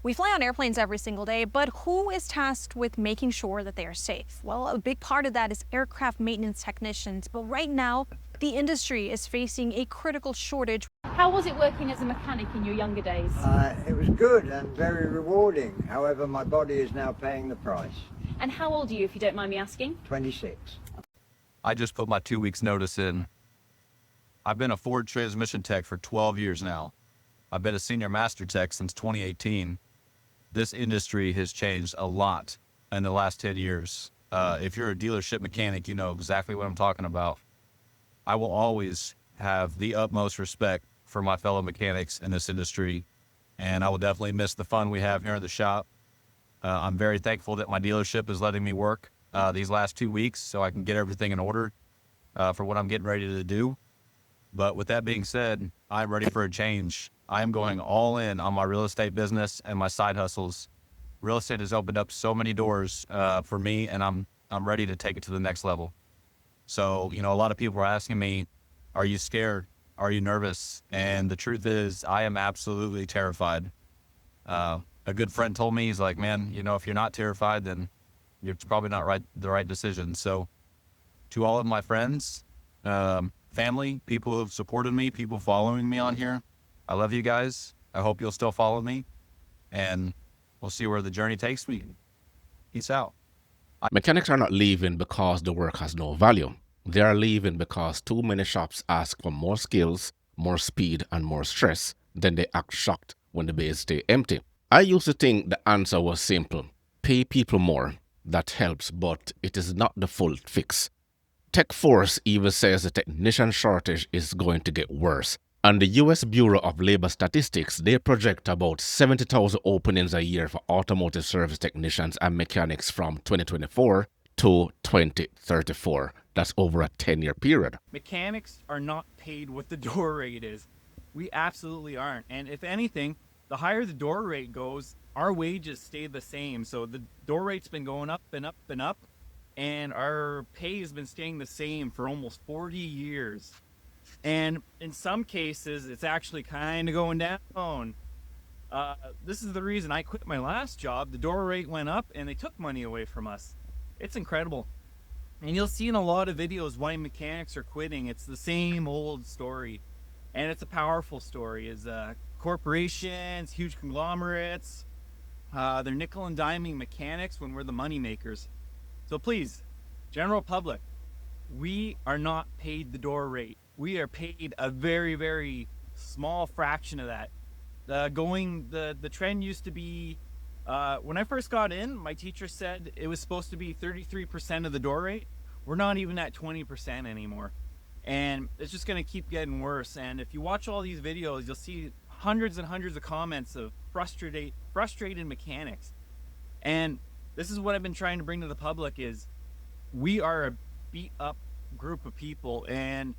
We fly on airplanes every single day, but who is tasked with making sure that they are safe? Well, a big part of that is aircraft maintenance technicians, but right now, the industry is facing a critical shortage. How was it working as a mechanic in your younger days? It was good and very rewarding. However, my body is now paying the price. And how old are you, if you don't mind me asking? 26. I just put my 2 weeks notice in. I've been a Ford transmission tech for 12 years now. I've been a senior master tech since 2018. This industry has changed a lot in the last 10 years. If you're a dealership mechanic, you know exactly what I'm talking about. I will always have the utmost respect for my fellow mechanics in this industry, and I will definitely miss the fun we have here in the shop. I'm very thankful that my dealership is letting me work these last 2 weeks so I can get everything in order for what I'm getting ready to do. But with that being said, I'm ready for a change. I am going all in on my real estate business and my side hustles. Real estate has opened up so many doors for me, and I'm ready to take it to the next level. So, a lot of people are asking me, are you scared? Are you nervous? And the truth is, I am absolutely terrified. A good friend told me, he's like, man, if you're not terrified, then it's probably not the right decision. So to all of my friends, family, people who have supported me, people following me on here, I love you guys. I hope you'll still follow me, and we'll see where the journey takes me. Peace out. Mechanics are not leaving because the work has no value. They are leaving because too many shops ask for more skills, more speed, and more stress. Then they act shocked when the bays stay empty. I used to think the answer was simple. Pay people more. That helps, but it is not the full fix. TechForce even says the technician shortage is going to get worse. And the U.S. Bureau of Labor Statistics, they project about 70,000 openings a year for automotive service technicians and mechanics from 2024 to 2034. That's over a 10-year period. Mechanics are not paid what the door rate is. We absolutely aren't. And if anything, the higher the door rate goes, our wages stay the same. So the door rate's been going up and up and up, and our pay has been staying the same for almost 40 years. And in some cases, it's actually kind of going down. This is the reason I quit my last job. The door rate went up and they took money away from us. It's incredible. And you'll see in a lot of videos why mechanics are quitting. It's the same old story. And it's a powerful story. Is corporations, huge conglomerates, they're nickel and diming mechanics when we're the money makers. So please, general public, we are not paid the door rate. We are paid a very, very small fraction of that. The trend used to be, when I first got in, my teacher said it was supposed to be 33% of the door rate. We're not even at 20% anymore. And it's just going to keep getting worse. And if you watch all these videos, you'll see hundreds and hundreds of comments of frustrated mechanics. And this is what I've been trying to bring to the public is we are a beat up group of people, and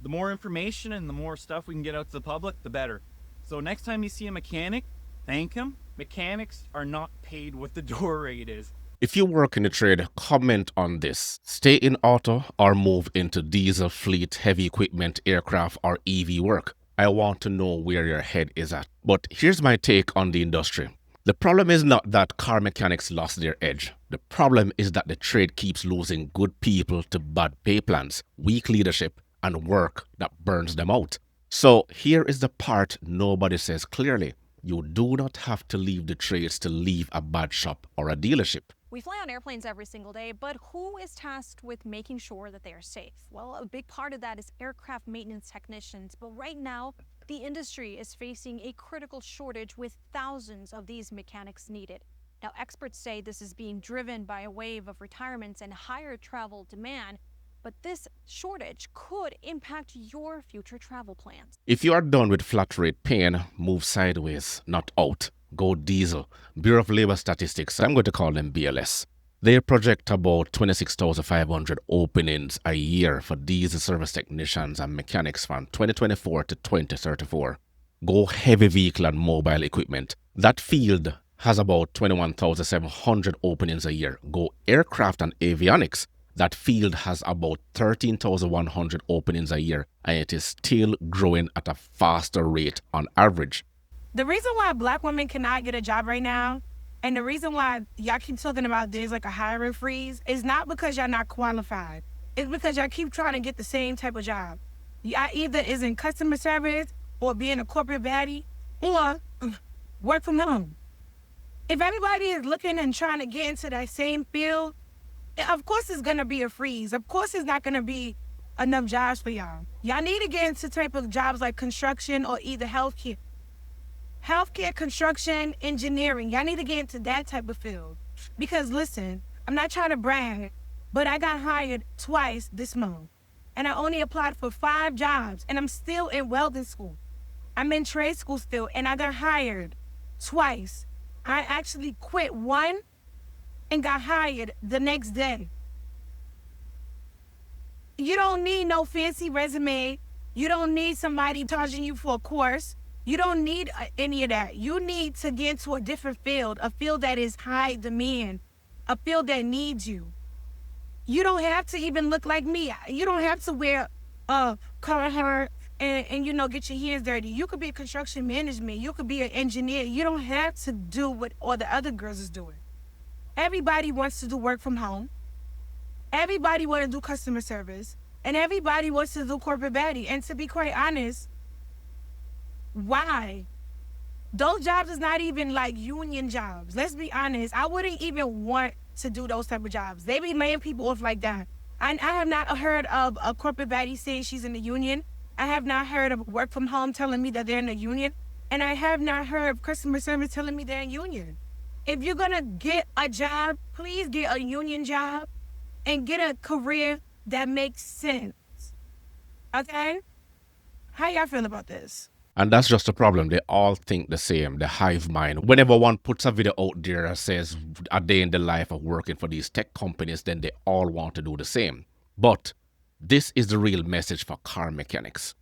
the more information and the more stuff we can get out to the public, the better. So next time you see a mechanic, thank him. Mechanics are not paid what the door rate is. If you work in the trade, comment on this. Stay in auto or move into diesel fleet, heavy equipment, aircraft, or EV work. I want to know where your head is at. But here's my take on the industry. The problem is not that car mechanics lost their edge. The problem is that the trade keeps losing good people to bad pay plans, weak leadership, and work that burns them out. So here is the part nobody says clearly. You do not have to leave the trades to leave a bad shop or a dealership. We fly on airplanes every single day, but who is tasked with making sure that they are safe? Well, a big part of that is aircraft maintenance technicians, but right now, the industry is facing a critical shortage with thousands of these mechanics needed. Now, experts say this is being driven by a wave of retirements and higher travel demand, but this shortage could impact your future travel plans. If you are done with flat rate paying, move sideways, not out. Go diesel. Bureau of Labor Statistics, I'm going to call them BLS. They project about 26,500 openings a year for diesel service technicians and mechanics from 2024 to 2034. Go heavy vehicle and mobile equipment. That field has about 21,700 openings a year. Go aircraft and avionics. That field has about 13,100 openings a year, and it is still growing at a faster rate on average. The reason why Black women cannot get a job right now, and the reason why y'all keep talking about there's like a hiring freeze, is not because y'all not qualified. It's because y'all keep trying to get the same type of job. Y'all either is in customer service or being a corporate baddie or work from home. If everybody is looking and trying to get into that same field, of course it's gonna be a freeze. Of course it's not gonna be enough jobs for y'all. Y'all need to get into type of jobs like construction or either healthcare. Healthcare, construction, engineering. Y'all need to get into that type of field. Because listen, I'm not trying to brag, but I got hired twice this month. And I only applied for 5 jobs, and I'm still in welding school. I'm in trade school still, and I got hired twice. I actually quit one and got hired the next day. You don't need no fancy resume. You don't need somebody charging you for a course. You don't need any of that. You need to get into a different field, a field that is high demand, a field that needs you. You don't have to even look like me. You don't have to wear color hair and you know, get your hands dirty. You could be a construction management. You could be an engineer. You don't have to do what all the other girls is doing. Everybody wants to do work from home. Everybody want to do customer service. And everybody wants to do corporate baddie. And to be quite honest, why? Those jobs is not even like union jobs. Let's be honest. I wouldn't even want to do those type of jobs. They be laying people off like that. I have not heard of a corporate baddie saying she's in the union. I have not heard of work from home telling me that they're in the union. And I have not heard of customer service telling me they're in union. If you're gonna get a job, please get a union job and get a career that makes sense. Okay? How y'all feel about this? And that's just the problem. They all think the same, the hive mind. Whenever one puts a video out there that says a day in the life of working for these tech companies, then they all want to do the same. But this is the real message for car mechanics.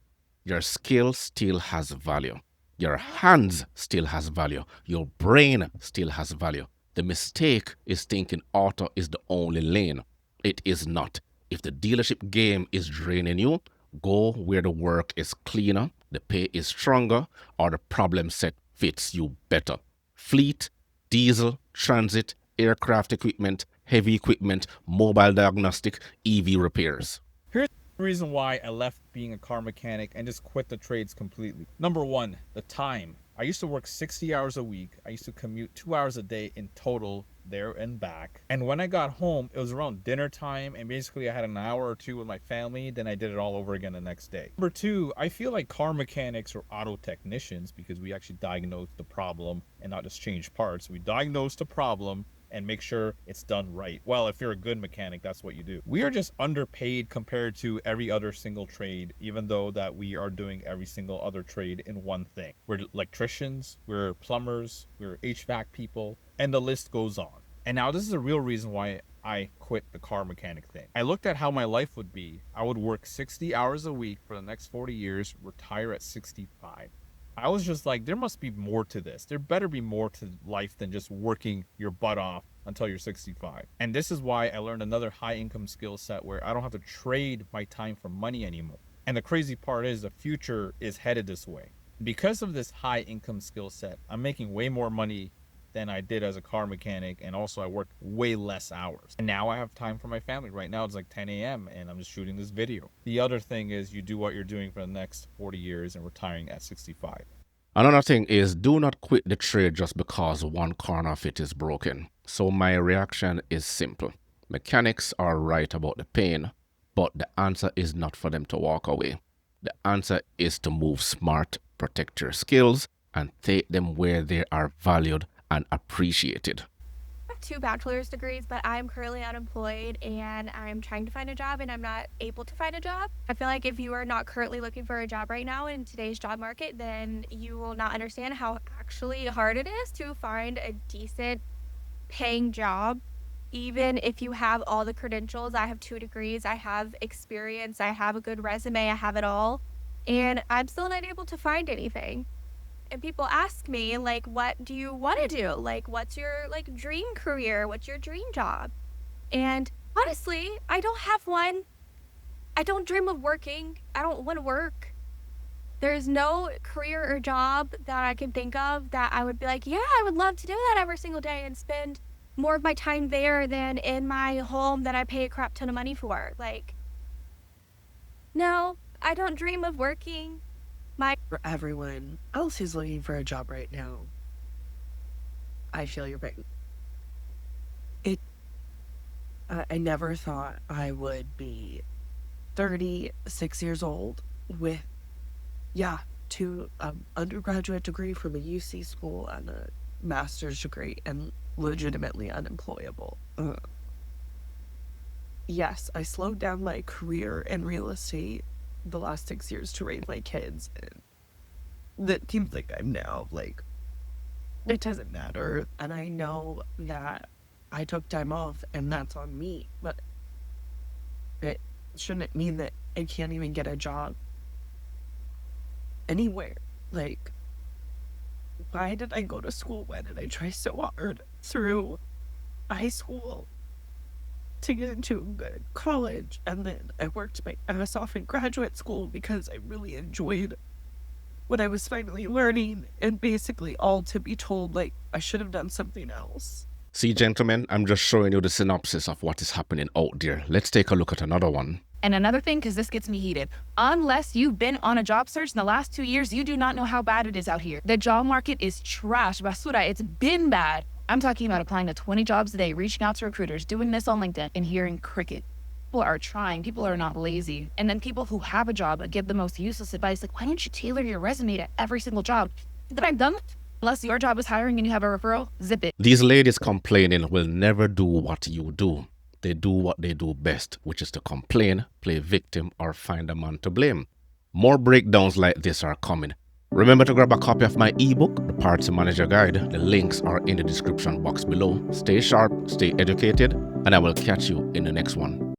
Your skill still has value. Your hands still has value. Your brain still has value. The mistake is thinking auto is the only lane. It is not. If the dealership game is draining you, go where the work is cleaner, the pay is stronger, or the problem set fits you better. Fleet, diesel, transit, aircraft equipment, heavy equipment, mobile diagnostic, EV repairs. Here's the reason why I left being a car mechanic and just quit the trades completely. Number one, the time. I used to work 60 hours a week. I used to commute 2 hours a day in total there and back. And when I got home, it was around dinner time, and basically I had an hour or two with my family, then I did it all over again the next day. Number two, I feel like car mechanics are auto technicians because we actually diagnose the problem and not just change parts. We diagnose the problem and make sure it's done right. Well, if you're a good mechanic, that's what you do. We are just underpaid compared to every other single trade, even though that we are doing every single other trade in one thing. We're electricians, we're plumbers, we're HVAC people, and the list goes on. And now this is a real reason why I quit the car mechanic thing. I looked at how my life would be. I would work 60 hours a week for the next 40 years, retire at 65. I was just like, there must be more to this. There better be more to life than just working your butt off until you're 65. And this is why I learned another high income skill set where I don't have to trade my time for money anymore. And the crazy part is the future is headed this way. Because of this high income skill set, I'm making way more money than I did as a car mechanic, and also I work way less hours. And now I have time for my family. Right now it's like 10 a.m. and I'm just shooting this video. The other thing is you do what you're doing for the next 40 years and retiring at 65. Another thing is do not quit the trade just because one corner of it is broken. So my reaction is simple. Mechanics are right about the pain, but the answer is not for them to walk away. The answer is to move smart, protect your skills, and take them where they are valued and appreciated. I have 2 bachelor's degrees, but I'm currently unemployed and I'm trying to find a job and I'm not able to find a job. I feel like if you are not currently looking for a job right now in today's job market, then you will not understand how actually hard it is to find a decent paying job. Even if you have all the credentials, I have 2 degrees, I have experience, I have a good resume, I have it all, and I'm still not able to find anything. And people ask me, like, what do you want to do? Like, what's your, like, dream career? What's your dream job? And honestly, I don't have one. I don't dream of working. I don't want to work. There's no career or job that I can think of that I would be like, yeah, I would love to do that every single day and spend more of my time there than in my home that I pay a crap ton of money for. Like, no, I don't dream of working. For everyone else who's looking for a job right now, I feel your pain. I never thought I would be 36 years old with, undergraduate degree from a UC school and a master's degree and legitimately unemployable. Yes, I slowed down my career in real estate the last 6 years to raise my kids, and that seems like I'm now, like, it doesn't matter. And I know that I took time off and that's on me, but it shouldn't mean that I can't even get a job anywhere. Like, why did I go to school? Why did I try so hard through high school to get into a good college? And then I worked my ass off in graduate school because I really enjoyed what I was finally learning, and basically all to be told, like, I should have done something else. See, gentlemen, I'm just showing you the synopsis of what is happening out there. Let's take a look at another one. And another thing, because this gets me heated, unless you've been on a job search in the last 2 years, you do not know how bad it is out here. The job market is trash, basura. It's been bad. I'm talking about applying to 20 jobs a day, reaching out to recruiters, doing this on LinkedIn, and hearing cricket. People are trying. People are not lazy. And then people who have a job give the most useless advice, like, why don't you tailor your resume to every single job? That I'm done. Unless your job is hiring and you have a referral, zip it. These ladies complaining will never do what you do. They do what they do best, which is to complain, play victim, or find a man to blame. More breakdowns like this are coming. Remember to grab a copy of my ebook, The Party Manager Guide. The links are in the description box below. Stay sharp, stay educated, and I will catch you in the next one.